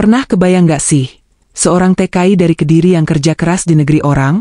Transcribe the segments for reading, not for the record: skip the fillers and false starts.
Pernah kebayang gak sih, seorang TKI dari Kediri yang kerja keras di negeri orang,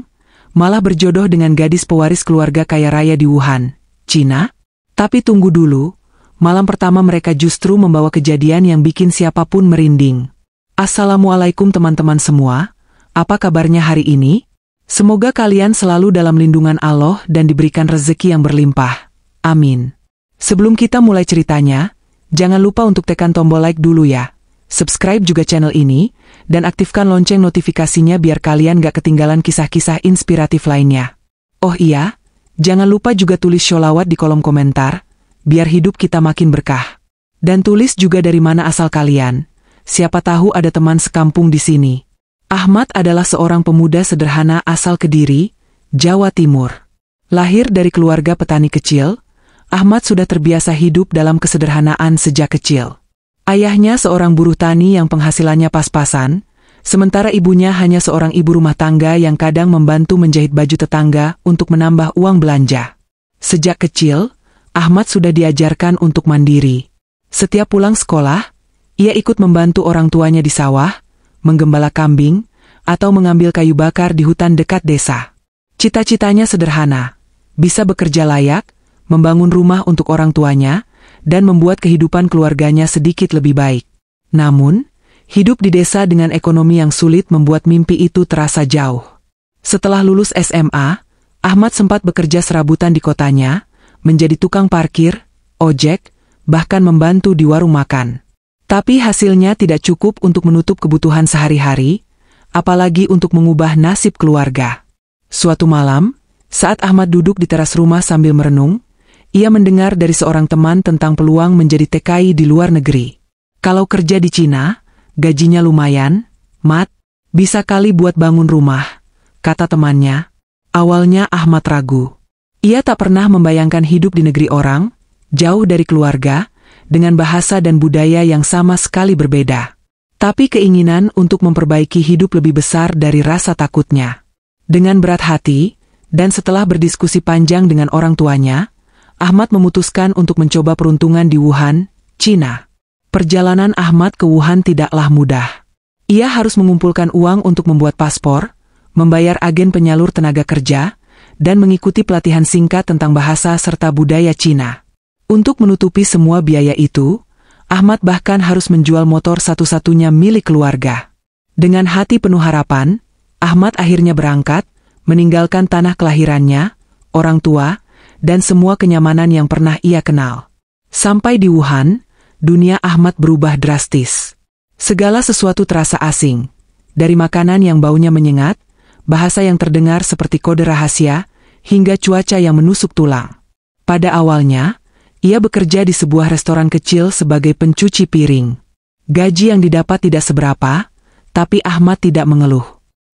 malah berjodoh dengan gadis pewaris keluarga kaya raya di Wuhan, Cina? Tapi tunggu dulu, malam pertama mereka justru membawa kejadian yang bikin siapapun merinding. Assalamualaikum teman-teman semua, apa kabarnya hari ini? Semoga kalian selalu dalam lindungan Allah dan diberikan rezeki yang berlimpah. Amin. Sebelum kita mulai ceritanya, jangan lupa untuk tekan tombol like dulu ya. Subscribe juga channel ini, dan aktifkan lonceng notifikasinya biar kalian gak ketinggalan kisah-kisah inspiratif lainnya. Oh iya, jangan lupa juga tulis sholawat di kolom komentar, biar hidup kita makin berkah. Dan tulis juga dari mana asal kalian, siapa tahu ada teman sekampung di sini. Ahmad adalah seorang pemuda sederhana asal Kediri, Jawa Timur. Lahir dari keluarga petani kecil, Ahmad sudah terbiasa hidup dalam kesederhanaan sejak kecil. Ayahnya seorang buruh tani yang penghasilannya pas-pasan, sementara ibunya hanya seorang ibu rumah tangga yang kadang membantu menjahit baju tetangga untuk menambah uang belanja. Sejak kecil, Ahmad sudah diajarkan untuk mandiri. Setiap pulang sekolah, ia ikut membantu orang tuanya di sawah, menggembala kambing, atau mengambil kayu bakar di hutan dekat desa. Cita-citanya sederhana, bisa bekerja layak, membangun rumah untuk orang tuanya, dan membuat kehidupan keluarganya sedikit lebih baik. Namun, hidup di desa dengan ekonomi yang sulit membuat mimpi itu terasa jauh. Setelah lulus SMA, Ahmad sempat bekerja serabutan di kotanya, menjadi tukang parkir, ojek, bahkan membantu di warung makan. Tapi hasilnya tidak cukup untuk menutup kebutuhan sehari-hari, apalagi untuk mengubah nasib keluarga. Suatu malam, saat Ahmad duduk di teras rumah sambil merenung, ia mendengar dari seorang teman tentang peluang menjadi TKI di luar negeri. Kalau kerja di Cina, gajinya lumayan, Mat, bisa kali buat bangun rumah, kata temannya. Awalnya Ahmad ragu. Ia tak pernah membayangkan hidup di negeri orang, jauh dari keluarga, dengan bahasa dan budaya yang sama sekali berbeda. Tapi keinginan untuk memperbaiki hidup lebih besar dari rasa takutnya. Dengan berat hati, dan setelah berdiskusi panjang dengan orang tuanya, Ahmad memutuskan untuk mencoba peruntungan di Wuhan, Cina. Perjalanan Ahmad ke Wuhan tidaklah mudah. Ia harus mengumpulkan uang untuk membuat paspor, membayar agen penyalur tenaga kerja, dan mengikuti pelatihan singkat tentang bahasa serta budaya Cina. Untuk menutupi semua biaya itu, Ahmad bahkan harus menjual motor satu-satunya milik keluarga. Dengan hati penuh harapan, Ahmad akhirnya berangkat, meninggalkan tanah kelahirannya, orang tua, dan semua kenyamanan yang pernah ia kenal. Sampai di Wuhan, dunia Ahmad berubah drastis. Segala sesuatu terasa asing, dari makanan yang baunya menyengat, bahasa yang terdengar seperti kode rahasia, hingga cuaca yang menusuk tulang. Pada awalnya, ia bekerja di sebuah restoran kecil sebagai pencuci piring. Gaji yang didapat tidak seberapa, tapi Ahmad tidak mengeluh.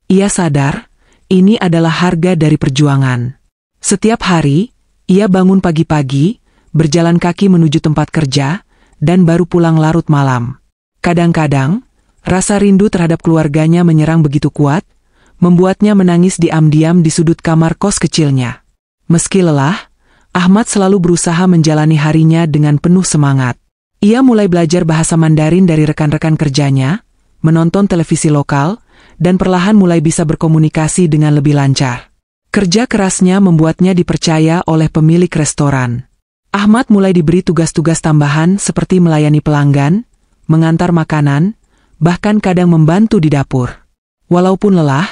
Ia sadar, ini adalah harga dari perjuangan. Setiap hari, ia bangun pagi-pagi, berjalan kaki menuju tempat kerja, dan baru pulang larut malam. Kadang-kadang, rasa rindu terhadap keluarganya menyerang begitu kuat, membuatnya menangis diam-diam di sudut kamar kos kecilnya. Meski lelah, Ahmad selalu berusaha menjalani harinya dengan penuh semangat. Ia mulai belajar bahasa Mandarin dari rekan-rekan kerjanya, menonton televisi lokal, dan perlahan mulai bisa berkomunikasi dengan lebih lancar. Kerja kerasnya membuatnya dipercaya oleh pemilik restoran. Ahmad mulai diberi tugas-tugas tambahan seperti melayani pelanggan, mengantar makanan, bahkan kadang membantu di dapur. Walaupun lelah,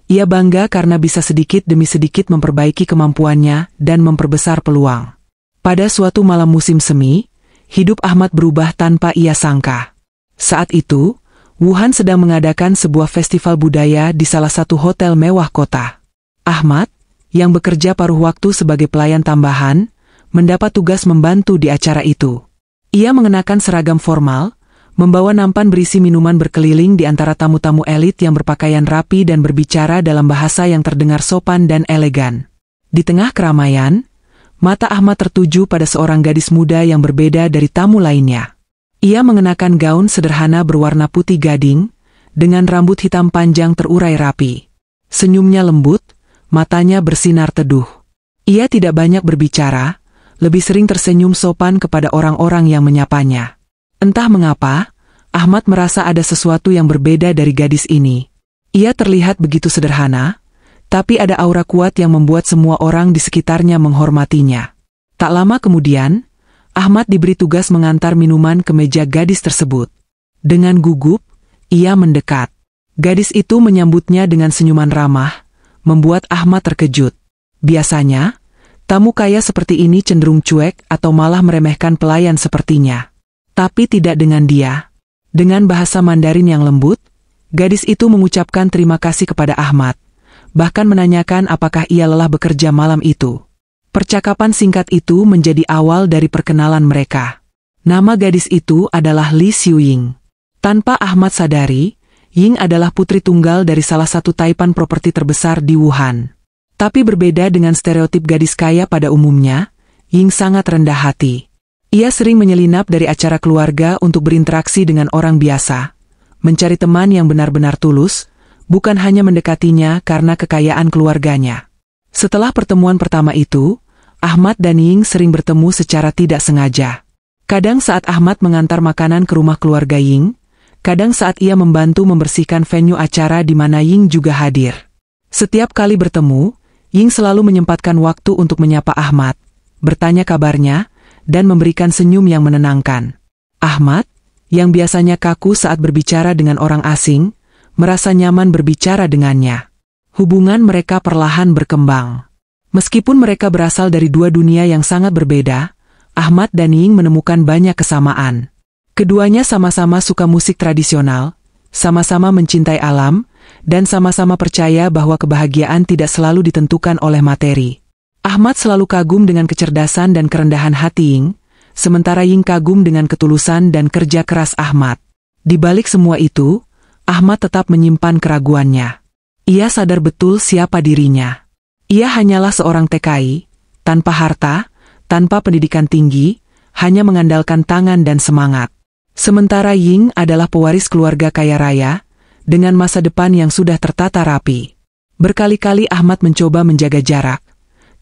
ia bangga karena bisa sedikit demi sedikit memperbaiki kemampuannya dan memperbesar peluang. Pada suatu malam musim semi, hidup Ahmad berubah tanpa ia sangka. Saat itu, Wuhan sedang mengadakan sebuah festival budaya di salah satu hotel mewah kota. Ahmad, yang bekerja paruh waktu sebagai pelayan tambahan, mendapat tugas membantu di acara itu. Ia mengenakan seragam formal, membawa nampan berisi minuman berkeliling di antara tamu-tamu elit yang berpakaian rapi dan berbicara dalam bahasa yang terdengar sopan dan elegan. Di tengah keramaian, mata Ahmad tertuju pada seorang gadis muda yang berbeda dari tamu lainnya. Ia mengenakan gaun sederhana berwarna putih gading, dengan rambut hitam panjang terurai rapi. Senyumnya lembut, matanya bersinar teduh. Ia tidak banyak berbicara, lebih sering tersenyum sopan kepada orang-orang yang menyapanya. Entah mengapa, Ahmad merasa ada sesuatu yang berbeda dari gadis ini. Ia terlihat begitu sederhana, tapi ada aura kuat yang membuat semua orang di sekitarnya menghormatinya. Tak lama kemudian, Ahmad diberi tugas mengantar minuman ke meja gadis tersebut. Dengan gugup, ia mendekat. Gadis itu menyambutnya dengan senyuman ramah, membuat Ahmad terkejut. Biasanya, tamu kaya seperti ini cenderung cuek atau malah meremehkan pelayan sepertinya. Tapi tidak dengan dia. Dengan bahasa Mandarin yang lembut, gadis itu mengucapkan terima kasih kepada Ahmad, bahkan menanyakan apakah ia lelah bekerja malam itu. Percakapan singkat itu menjadi awal dari perkenalan mereka. Nama gadis itu adalah Li Xiuying. Tanpa Ahmad sadari, Ying adalah putri tunggal dari salah satu taipan properti terbesar di Wuhan. Tapi berbeda dengan stereotip gadis kaya pada umumnya, Ying sangat rendah hati. Ia sering menyelinap dari acara keluarga untuk berinteraksi dengan orang biasa, mencari teman yang benar-benar tulus, bukan hanya mendekatinya karena kekayaan keluarganya. Setelah pertemuan pertama itu, Ahmad dan Ying sering bertemu secara tidak sengaja. Kadang saat Ahmad mengantar makanan ke rumah keluarga Ying, kadang saat ia membantu membersihkan venue acara di mana Ying juga hadir. Setiap kali bertemu, Ying selalu menyempatkan waktu untuk menyapa Ahmad, bertanya kabarnya, dan memberikan senyum yang menenangkan. Ahmad, yang biasanya kaku saat berbicara dengan orang asing, merasa nyaman berbicara dengannya. Hubungan mereka perlahan berkembang. Meskipun mereka berasal dari dua dunia yang sangat berbeda, Ahmad dan Ying menemukan banyak kesamaan. Keduanya sama-sama suka musik tradisional, sama-sama mencintai alam, dan sama-sama percaya bahwa kebahagiaan tidak selalu ditentukan oleh materi. Ahmad selalu kagum dengan kecerdasan dan kerendahan hati Ying, sementara Ying kagum dengan ketulusan dan kerja keras Ahmad. Di balik semua itu, Ahmad tetap menyimpan keraguannya. Ia sadar betul siapa dirinya. Ia hanyalah seorang TKI, tanpa harta, tanpa pendidikan tinggi, hanya mengandalkan tangan dan semangat. Sementara Ying adalah pewaris keluarga kaya raya, dengan masa depan yang sudah tertata rapi. Berkali-kali Ahmad mencoba menjaga jarak,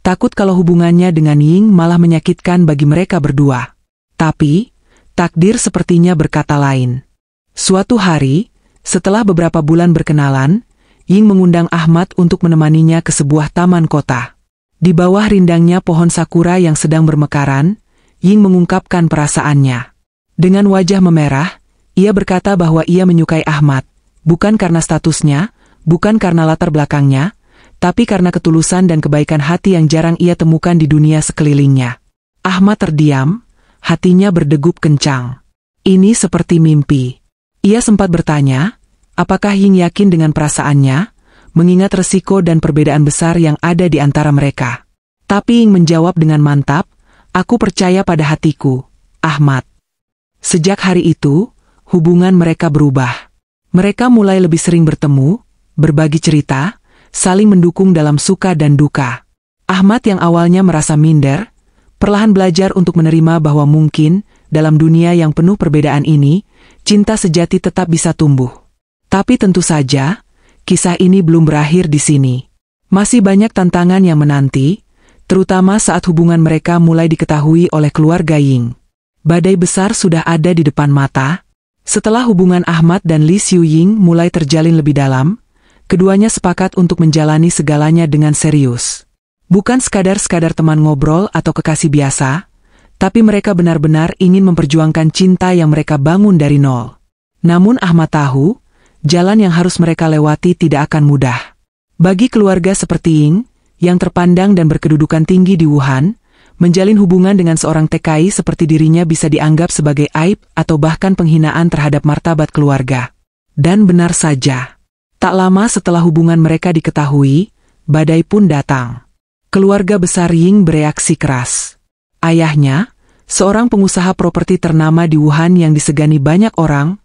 takut kalau hubungannya dengan Ying malah menyakitkan bagi mereka berdua. Tapi, takdir sepertinya berkata lain. Suatu hari, setelah beberapa bulan berkenalan, Ying mengundang Ahmad untuk menemaninya ke sebuah taman kota. Di bawah rindangnya pohon sakura yang sedang bermekaran, Ying mengungkapkan perasaannya. Dengan wajah memerah, ia berkata bahwa ia menyukai Ahmad, bukan karena statusnya, bukan karena latar belakangnya, tapi karena ketulusan dan kebaikan hati yang jarang ia temukan di dunia sekelilingnya. Ahmad terdiam, hatinya berdegup kencang. Ini seperti mimpi. Ia sempat bertanya, apakah Ying yakin dengan perasaannya, mengingat resiko dan perbedaan besar yang ada di antara mereka. Tapi Ying menjawab dengan mantap, aku percaya pada hatiku, Ahmad. Sejak hari itu, hubungan mereka berubah. Mereka mulai lebih sering bertemu, berbagi cerita, saling mendukung dalam suka dan duka. Ahmad yang awalnya merasa minder, perlahan belajar untuk menerima bahwa mungkin, dalam dunia yang penuh perbedaan ini, cinta sejati tetap bisa tumbuh. Tapi tentu saja, kisah ini belum berakhir di sini. Masih banyak tantangan yang menanti, terutama saat hubungan mereka mulai diketahui oleh keluarga Ying. Badai besar sudah ada di depan mata. Setelah hubungan Ahmad dan Li Xiuying mulai terjalin lebih dalam, keduanya sepakat untuk menjalani segalanya dengan serius. Bukan sekadar teman ngobrol atau kekasih biasa, tapi mereka benar-benar ingin memperjuangkan cinta yang mereka bangun dari nol. Namun Ahmad tahu, jalan yang harus mereka lewati tidak akan mudah. Bagi keluarga seperti Ying, yang terpandang dan berkedudukan tinggi di Wuhan, menjalin hubungan dengan seorang TKI seperti dirinya bisa dianggap sebagai aib atau bahkan penghinaan terhadap martabat keluarga. Dan benar saja. Tak lama setelah hubungan mereka diketahui, badai pun datang. Keluarga besar Ying bereaksi keras. Ayahnya, seorang pengusaha properti ternama di Wuhan yang disegani banyak orang,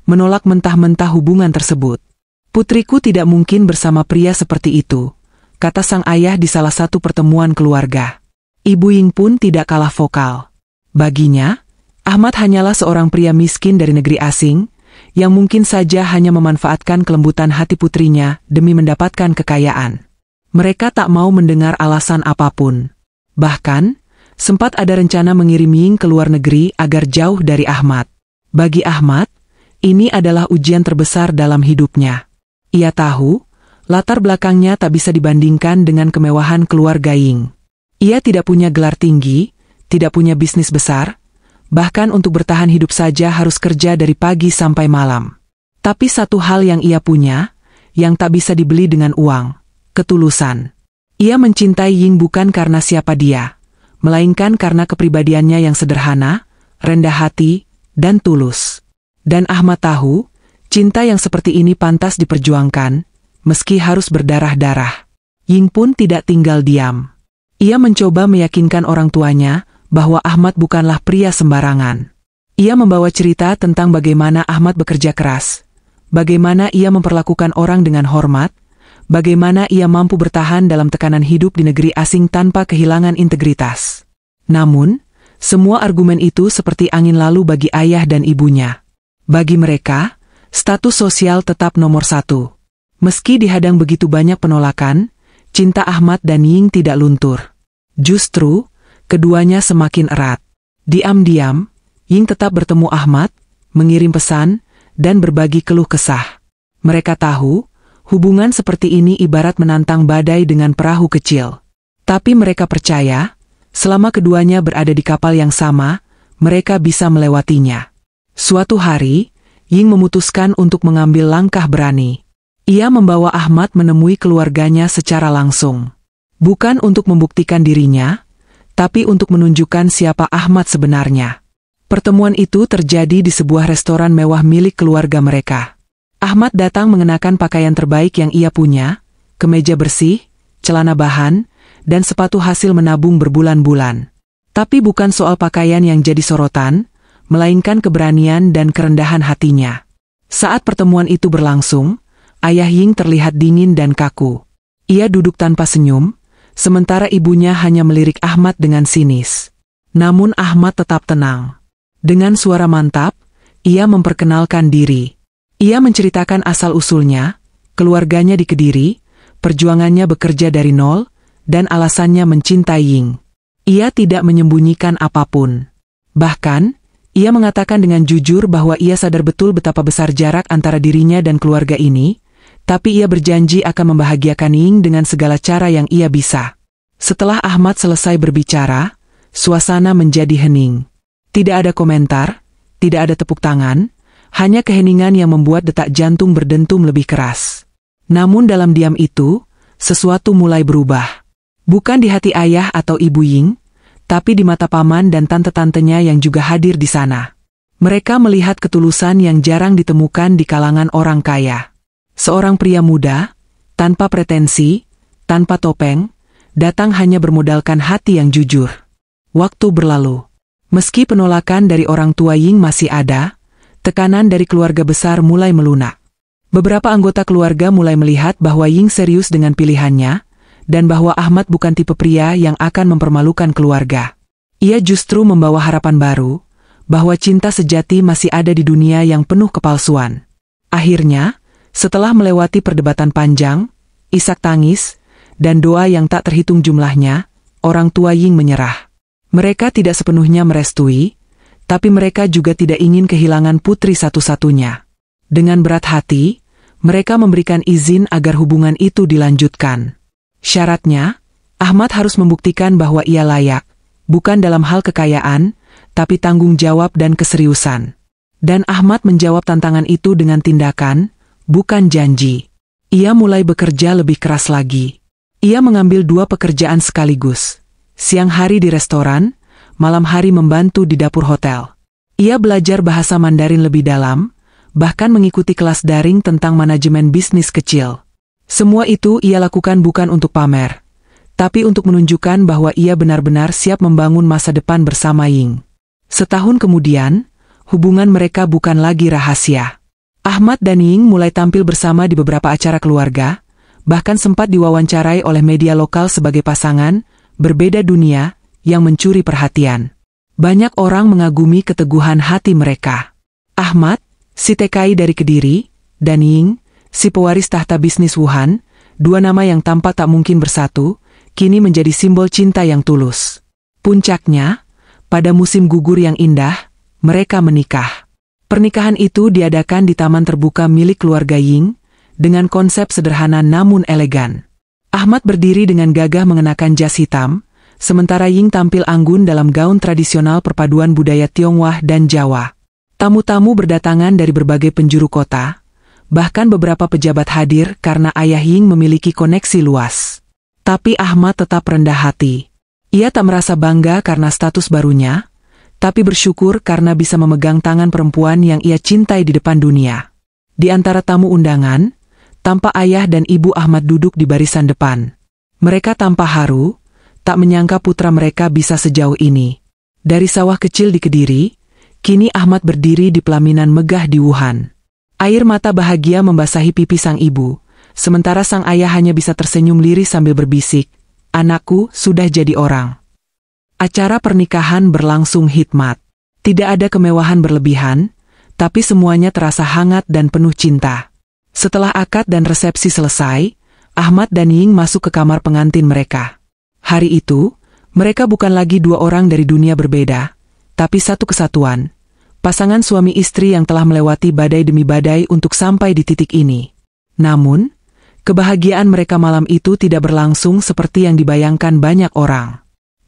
menolak mentah-mentah hubungan tersebut. Putriku tidak mungkin bersama pria seperti itu, kata sang ayah di salah satu pertemuan keluarga. Ibu Ying pun tidak kalah vokal. Baginya, Ahmad hanyalah seorang pria miskin dari negeri asing, yang mungkin saja hanya memanfaatkan kelembutan hati putrinya demi mendapatkan kekayaan. Mereka tak mau mendengar alasan apapun. Bahkan, sempat ada rencana mengirim Ying ke luar negeri agar jauh dari Ahmad. Bagi Ahmad, Ini adalah ujian terbesar dalam hidupnya. Ia tahu, latar belakangnya tak bisa dibandingkan dengan kemewahan keluarga Ying. Ia tidak punya gelar tinggi, tidak punya bisnis besar, bahkan untuk bertahan hidup saja harus kerja dari pagi sampai malam. Tapi satu hal yang ia punya, yang tak bisa dibeli dengan uang, ketulusan. Ia mencintai Ying bukan karena siapa dia, melainkan karena kepribadiannya yang sederhana, rendah hati, dan tulus. Dan Ahmad tahu, cinta yang seperti ini pantas diperjuangkan, meski harus berdarah-darah. Ying pun tidak tinggal diam. Ia mencoba meyakinkan orang tuanya bahwa Ahmad bukanlah pria sembarangan. Ia membawa cerita tentang bagaimana Ahmad bekerja keras, bagaimana ia memperlakukan orang dengan hormat, bagaimana ia mampu bertahan dalam tekanan hidup di negeri asing tanpa kehilangan integritas. Namun, semua argumen itu seperti angin lalu bagi ayah dan ibunya. Bagi mereka, status sosial tetap nomor satu. Meski dihadang begitu banyak penolakan, cinta Ahmad dan Ying tidak luntur. Justru, keduanya semakin erat. Diam-diam, Ying tetap bertemu Ahmad, mengirim pesan, dan berbagi keluh kesah. Mereka tahu, hubungan seperti ini ibarat menantang badai dengan perahu kecil. Tapi mereka percaya, selama keduanya berada di kapal yang sama, mereka bisa melewatinya. Suatu hari, Ying memutuskan untuk mengambil langkah berani. Ia membawa Ahmad menemui keluarganya secara langsung. Bukan untuk membuktikan dirinya, tapi untuk menunjukkan siapa Ahmad sebenarnya. Pertemuan itu terjadi di sebuah restoran mewah milik keluarga mereka. Ahmad datang mengenakan pakaian terbaik yang ia punya, kemeja bersih, celana bahan, dan sepatu hasil menabung berbulan-bulan. Tapi bukan soal pakaian yang jadi sorotan, melainkan keberanian dan kerendahan hatinya. Saat pertemuan itu berlangsung, ayah Ying terlihat dingin dan kaku. Ia duduk tanpa senyum, sementara ibunya hanya melirik Ahmad dengan sinis. Namun Ahmad tetap tenang. Dengan suara mantap, ia memperkenalkan diri. Ia menceritakan asal-usulnya, keluarganya di Kediri, perjuangannya bekerja dari nol, dan alasannya mencintai Ying. Ia tidak menyembunyikan apapun. Bahkan, ia mengatakan dengan jujur bahwa ia sadar betul betapa besar jarak antara dirinya dan keluarga ini, tapi ia berjanji akan membahagiakan Ying dengan segala cara yang ia bisa. Setelah Ahmad selesai berbicara, suasana menjadi hening. Tidak ada komentar, tidak ada tepuk tangan, hanya keheningan yang membuat detak jantung berdentum lebih keras. Namun dalam diam itu, sesuatu mulai berubah. Bukan di hati ayah atau ibu Ying, tapi di mata paman dan tante-tantenya yang juga hadir di sana. Mereka melihat ketulusan yang jarang ditemukan di kalangan orang kaya. Seorang pria muda, tanpa pretensi, tanpa topeng, datang hanya bermodalkan hati yang jujur. Waktu berlalu. Meski penolakan dari orang tua Ying masih ada, tekanan dari keluarga besar mulai melunak. Beberapa anggota keluarga mulai melihat bahwa Ying serius dengan pilihannya, dan bahwa Ahmad bukan tipe pria yang akan mempermalukan keluarga. Ia justru membawa harapan baru, bahwa cinta sejati masih ada di dunia yang penuh kepalsuan. Akhirnya, setelah melewati perdebatan panjang, isak tangis, dan doa yang tak terhitung jumlahnya, orang tua Ying menyerah. Mereka tidak sepenuhnya merestui, tapi mereka juga tidak ingin kehilangan putri satu-satunya. Dengan berat hati, mereka memberikan izin agar hubungan itu dilanjutkan. Syaratnya, Ahmad harus membuktikan bahwa ia layak, bukan dalam hal kekayaan, tapi tanggung jawab dan keseriusan. Dan Ahmad menjawab tantangan itu dengan tindakan, bukan janji. Ia mulai bekerja lebih keras lagi. Ia mengambil 2 pekerjaan sekaligus. Siang hari di restoran, malam hari membantu di dapur hotel. Ia belajar bahasa Mandarin lebih dalam, bahkan mengikuti kelas daring tentang manajemen bisnis kecil. Semua itu ia lakukan bukan untuk pamer, tapi untuk menunjukkan bahwa ia benar-benar siap membangun masa depan bersama Ying. Setahun kemudian, hubungan mereka bukan lagi rahasia. Ahmad dan Ying mulai tampil bersama di beberapa acara keluarga, bahkan sempat diwawancarai oleh media lokal sebagai pasangan berbeda dunia yang mencuri perhatian. Banyak orang mengagumi keteguhan hati mereka. Ahmad, si TKI dari Kediri, dan Ying, si pewaris tahta bisnis Wuhan, 2 nama yang tampak tak mungkin bersatu, kini menjadi simbol cinta yang tulus. Puncaknya, pada musim gugur yang indah, mereka menikah. Pernikahan itu diadakan di taman terbuka milik keluarga Ying, dengan konsep sederhana namun elegan. Ahmad berdiri dengan gagah mengenakan jas hitam, sementara Ying tampil anggun dalam gaun tradisional perpaduan budaya Tionghoa dan Jawa. Tamu-tamu berdatangan dari berbagai penjuru kota, bahkan beberapa pejabat hadir karena ayah Ying memiliki koneksi luas. Tapi Ahmad tetap rendah hati. Ia tak merasa bangga karena status barunya, tapi bersyukur karena bisa memegang tangan perempuan yang ia cintai di depan dunia. Di antara tamu undangan, tampak ayah dan ibu Ahmad duduk di barisan depan. Mereka tampak haru, tak menyangka putra mereka bisa sejauh ini. Dari sawah kecil di Kediri, kini Ahmad berdiri di pelaminan megah di Wuhan. Air mata bahagia membasahi pipi sang ibu, sementara sang ayah hanya bisa tersenyum lirih sambil berbisik, "Anakku sudah jadi orang." Acara pernikahan berlangsung hikmat. Tidak ada kemewahan berlebihan, tapi semuanya terasa hangat dan penuh cinta. Setelah akad dan resepsi selesai, Ahmad dan Ying masuk ke kamar pengantin mereka. Hari itu, mereka bukan lagi dua orang dari dunia berbeda, tapi satu kesatuan. Pasangan suami istri yang telah melewati badai demi badai untuk sampai di titik ini. Namun, kebahagiaan mereka malam itu tidak berlangsung seperti yang dibayangkan banyak orang.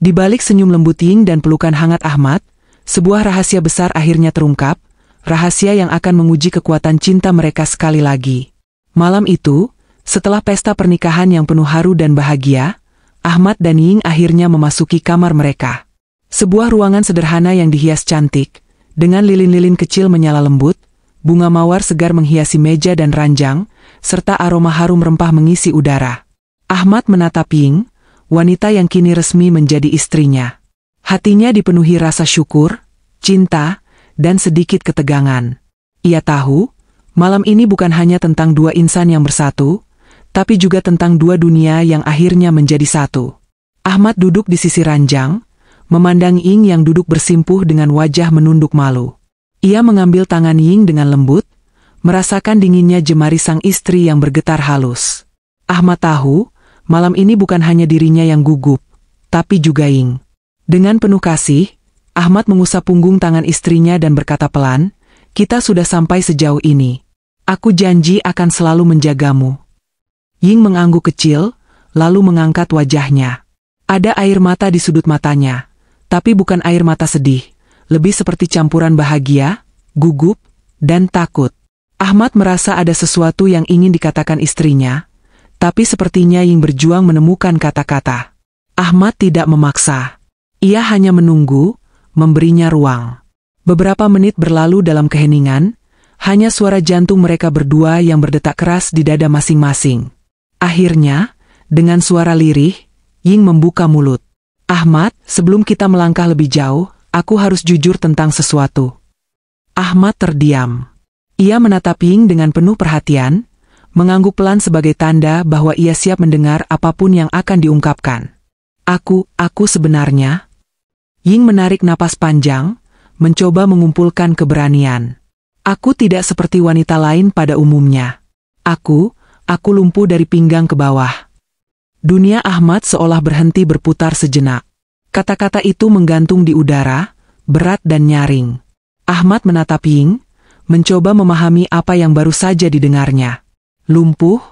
Di balik senyum lembut Ying dan pelukan hangat Ahmad, sebuah rahasia besar akhirnya terungkap, rahasia yang akan menguji kekuatan cinta mereka sekali lagi. Malam itu, setelah pesta pernikahan yang penuh haru dan bahagia, Ahmad dan Ying akhirnya memasuki kamar mereka. Sebuah ruangan sederhana yang dihias cantik, dengan lilin-lilin kecil menyala lembut, bunga mawar segar menghiasi meja dan ranjang, serta aroma harum rempah mengisi udara. Ahmad menatap Ying, wanita yang kini resmi menjadi istrinya. Hatinya dipenuhi rasa syukur, cinta, dan sedikit ketegangan. Ia tahu, malam ini bukan hanya tentang dua insan yang bersatu, tapi juga tentang dua dunia yang akhirnya menjadi satu. Ahmad duduk di sisi ranjang, memandang Ying yang duduk bersimpuh dengan wajah menunduk malu. Ia mengambil tangan Ying dengan lembut, merasakan dinginnya jemari sang istri yang bergetar halus. Ahmad tahu, malam ini bukan hanya dirinya yang gugup, tapi juga Ying. Dengan penuh kasih, Ahmad mengusap punggung tangan istrinya dan berkata pelan, "Kita sudah sampai sejauh ini. Aku janji akan selalu menjagamu." Ying mengangguk kecil, lalu mengangkat wajahnya. Ada air mata di sudut matanya, tapi bukan air mata sedih, lebih seperti campuran bahagia, gugup, dan takut. Ahmad merasa ada sesuatu yang ingin dikatakan istrinya, tapi sepertinya Ying berjuang menemukan kata-kata. Ahmad tidak memaksa. Ia hanya menunggu, memberinya ruang. Beberapa menit berlalu dalam keheningan, hanya suara jantung mereka berdua yang berdetak keras di dada masing-masing. Akhirnya, dengan suara lirih, Ying membuka mulut. "Ahmad, sebelum kita melangkah lebih jauh, aku harus jujur tentang sesuatu." Ahmad terdiam. Ia menatap Ying dengan penuh perhatian, mengangguk pelan sebagai tanda bahwa ia siap mendengar apapun yang akan diungkapkan. Aku sebenarnya..." Ying menarik napas panjang, mencoba mengumpulkan keberanian. "Aku tidak seperti wanita lain pada umumnya. Aku lumpuh dari pinggang ke bawah." Dunia Ahmad seolah berhenti berputar sejenak. Kata-kata itu menggantung di udara, berat dan nyaring. Ahmad menatap Ying, mencoba memahami apa yang baru saja didengarnya. Lumpuh?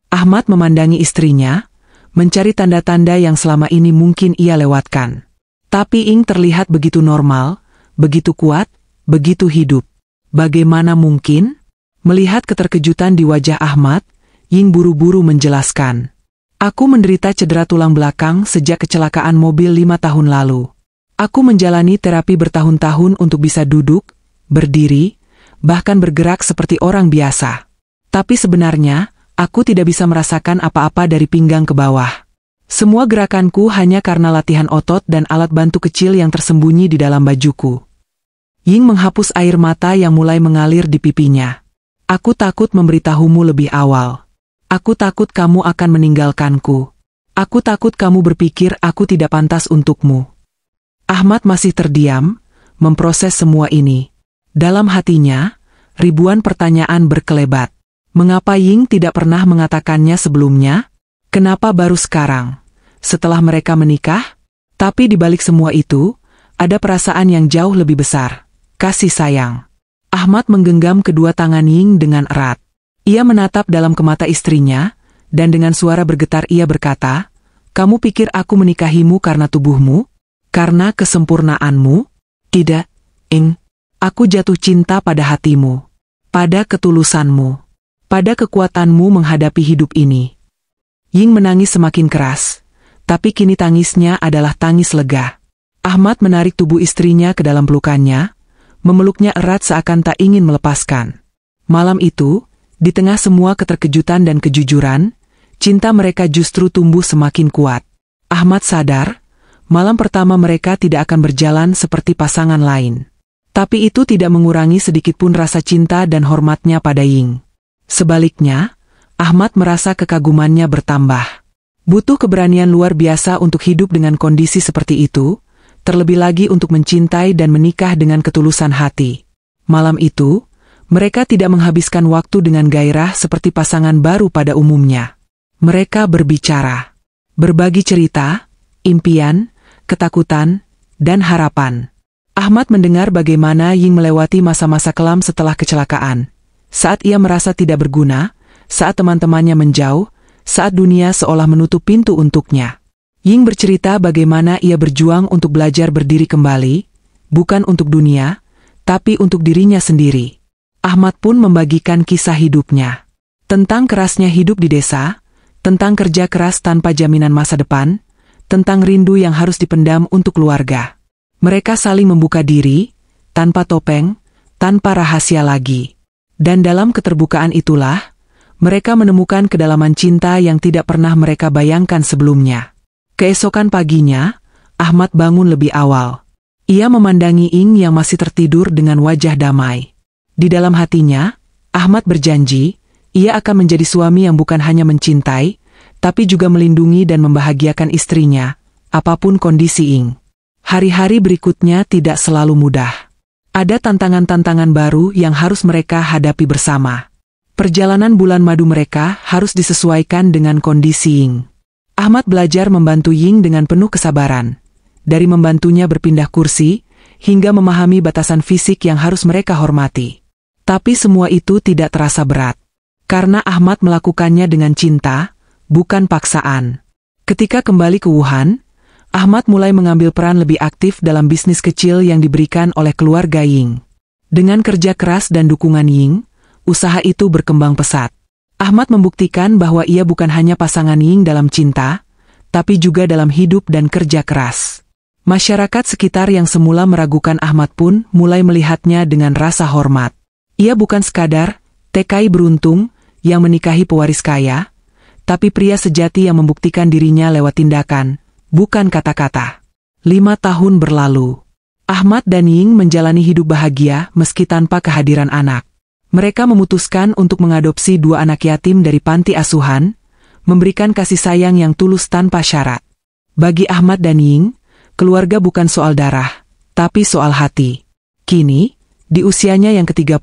Ahmad memandangi istrinya, mencari tanda-tanda yang selama ini mungkin ia lewatkan. Tapi Ying terlihat begitu normal, begitu kuat, begitu hidup. Bagaimana mungkin? Melihat keterkejutan di wajah Ahmad, Ying buru-buru menjelaskan. "Aku menderita cedera tulang belakang sejak kecelakaan mobil 5 tahun lalu. Aku menjalani terapi bertahun-tahun untuk bisa duduk, berdiri, bahkan bergerak seperti orang biasa. Tapi sebenarnya, aku tidak bisa merasakan apa-apa dari pinggang ke bawah. Semua gerakanku hanya karena latihan otot dan alat bantu kecil yang tersembunyi di dalam bajuku." Ying menghapus air mata yang mulai mengalir di pipinya. "Aku takut memberitahumu lebih awal. Aku takut kamu akan meninggalkanku. Aku takut kamu berpikir aku tidak pantas untukmu." Ahmad masih terdiam, memproses semua ini. Dalam hatinya, ribuan pertanyaan berkelebat. Mengapa Ying tidak pernah mengatakannya sebelumnya? Kenapa baru sekarang, setelah mereka menikah? Tapi di balik semua itu, ada perasaan yang jauh lebih besar, kasih sayang. Ahmad menggenggam kedua tangan Ying dengan erat. Ia menatap dalam kemata istrinya, dan dengan suara bergetar ia berkata, "Kamu pikir aku menikahimu karena tubuhmu? Karena kesempurnaanmu? Tidak, Ying. Aku jatuh cinta pada hatimu, pada ketulusanmu, pada kekuatanmu menghadapi hidup ini." Ying menangis semakin keras, tapi kini tangisnya adalah tangis lega. Ahmad menarik tubuh istrinya ke dalam pelukannya, memeluknya erat seakan tak ingin melepaskan. Malam itu, di tengah semua keterkejutan dan kejujuran, cinta mereka justru tumbuh semakin kuat. Ahmad sadar, malam pertama mereka tidak akan berjalan seperti pasangan lain. Tapi itu tidak mengurangi sedikitpun rasa cinta dan hormatnya pada Ying. Sebaliknya, Ahmad merasa kekagumannya bertambah. Butuh keberanian luar biasa untuk hidup dengan kondisi seperti itu, terlebih lagi untuk mencintai dan menikah dengan ketulusan hati. Malam itu, mereka tidak menghabiskan waktu dengan gairah seperti pasangan baru pada umumnya. Mereka berbicara, berbagi cerita, impian, ketakutan, dan harapan. Ahmad mendengar bagaimana Ying melewati masa-masa kelam setelah kecelakaan. Saat ia merasa tidak berguna, saat teman-temannya menjauh, saat dunia seolah menutup pintu untuknya. Ying bercerita bagaimana ia berjuang untuk belajar berdiri kembali, bukan untuk dunia, tapi untuk dirinya sendiri. Ahmad pun membagikan kisah hidupnya. Tentang kerasnya hidup di desa, tentang kerja keras tanpa jaminan masa depan, tentang rindu yang harus dipendam untuk keluarga. Mereka saling membuka diri, tanpa topeng, tanpa rahasia lagi. Dan dalam keterbukaan itulah, mereka menemukan kedalaman cinta yang tidak pernah mereka bayangkan sebelumnya. Keesokan paginya, Ahmad bangun lebih awal. Ia memandangi Ying yang masih tertidur dengan wajah damai. Di dalam hatinya, Ahmad berjanji, ia akan menjadi suami yang bukan hanya mencintai, tapi juga melindungi dan membahagiakan istrinya, apapun kondisi Ying. Hari-hari berikutnya tidak selalu mudah. Ada tantangan-tantangan baru yang harus mereka hadapi bersama. Perjalanan bulan madu mereka harus disesuaikan dengan kondisi Ying. Ahmad belajar membantu Ying dengan penuh kesabaran. Dari membantunya berpindah kursi, hingga memahami batasan fisik yang harus mereka hormati. Tapi semua itu tidak terasa berat. Karena Ahmad melakukannya dengan cinta, bukan paksaan. Ketika kembali ke Wuhan, Ahmad mulai mengambil peran lebih aktif dalam bisnis kecil yang diberikan oleh keluarga Ying. Dengan kerja keras dan dukungan Ying, usaha itu berkembang pesat. Ahmad membuktikan bahwa ia bukan hanya pasangan Ying dalam cinta, tapi juga dalam hidup dan kerja keras. Masyarakat sekitar yang semula meragukan Ahmad pun mulai melihatnya dengan rasa hormat. Ia bukan sekadar TKI beruntung yang menikahi pewaris kaya, tapi pria sejati yang membuktikan dirinya lewat tindakan, bukan kata-kata. 5 tahun berlalu. Ahmad dan Ying menjalani hidup bahagia meski tanpa kehadiran anak. Mereka memutuskan untuk mengadopsi 2 anak yatim dari panti asuhan, memberikan kasih sayang yang tulus tanpa syarat. Bagi Ahmad dan Ying, keluarga bukan soal darah, tapi soal hati. Kini, di usianya yang ke-30,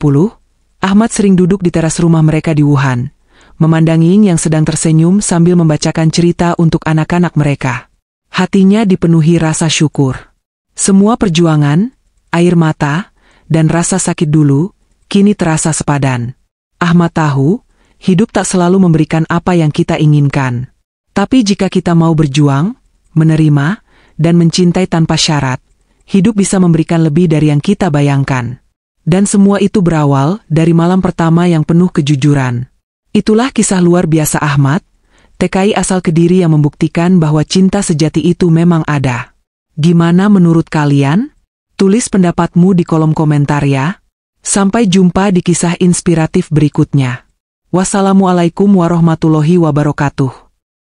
Ahmad sering duduk di teras rumah mereka di Wuhan, memandang Ying yang sedang tersenyum sambil membacakan cerita untuk anak-anak mereka. Hatinya dipenuhi rasa syukur. Semua perjuangan, air mata, dan rasa sakit dulu, kini terasa sepadan. Ahmad tahu, hidup tak selalu memberikan apa yang kita inginkan. Tapi jika kita mau berjuang, menerima, dan mencintai tanpa syarat, hidup bisa memberikan lebih dari yang kita bayangkan. Dan semua itu berawal dari malam pertama yang penuh kejujuran. Itulah kisah luar biasa Ahmad, TKI asal Kediri yang membuktikan bahwa cinta sejati itu memang ada. Gimana menurut kalian? Tulis pendapatmu di kolom komentar ya. Sampai jumpa di kisah inspiratif berikutnya. Wassalamualaikum warahmatullahi wabarakatuh.